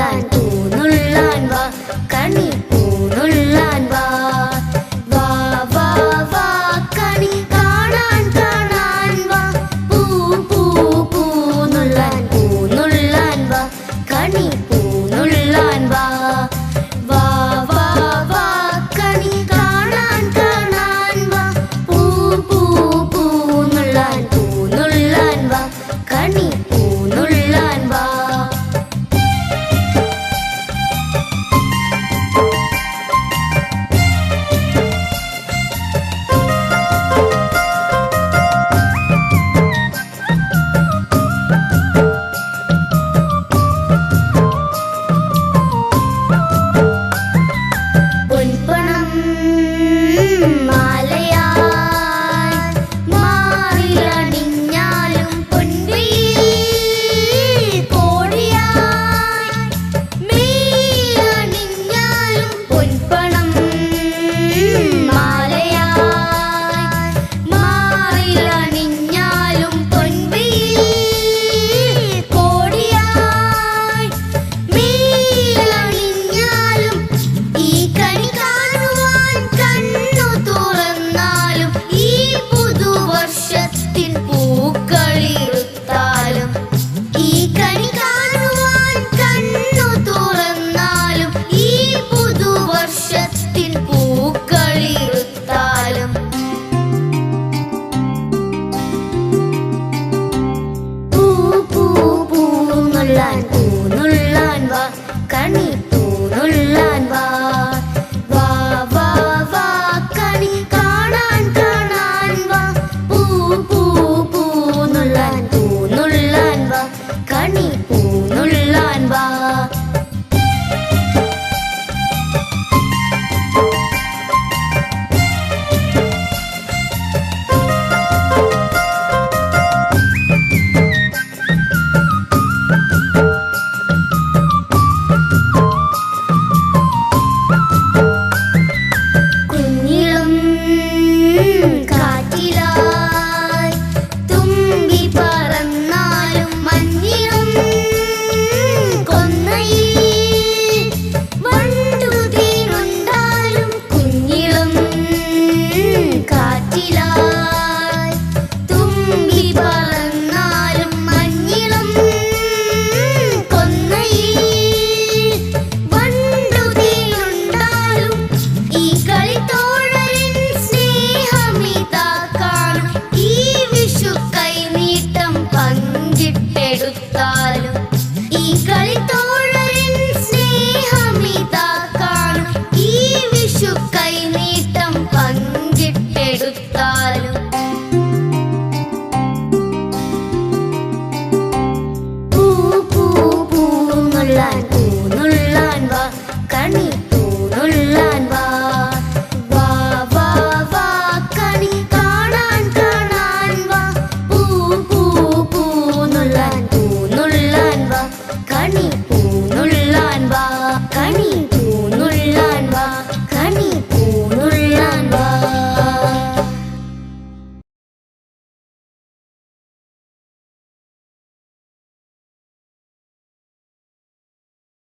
പൂനുള്ളാൻ പൂനുള്ളാൻ വാ കണി പൂനുള്ളാൻ വാ വാ വാ വാ കണി കാണാൻ കാണാൻ വാ പൂ പൂ പൂനുള്ളാൻ പൂനുള്ളാൻ വാ കണി പൂനുള്ളാൻ വാ വാ വാ വാ കണി കാണാൻ കാണാൻ വാ പൂ പൂ പൂനുള്ളാൻ പൂനുള്ളാൻ വാ കണി പൂനുള്ളാൻ വാ പൊൻപണം മാലയായി മാറിലണിഞ്ഞാലും പൊൻവെയിൽ കോടിയായി മേലണിഞ്ഞാലും പൊൻപണം മാലയായി മാറിലണിഞ്ഞാലും പൊൻവെയിൽ കോടിയായി മേലണിഞ്ഞാലും ഈ കണി കാണുവാൻ കണ്ണു തുറന്നാലും ഈ പുതുവർഷത്തിൻ പൂക്കളിറുത്താലും ഈ കണി കാണുവാൻ കണ്ണു തുറന്നാലും ഈ പുതുവർഷത്തിൻ പൂക്കളിറുത്താലും പൂ പൂ പൂന്നുള്ളാൻ പൂ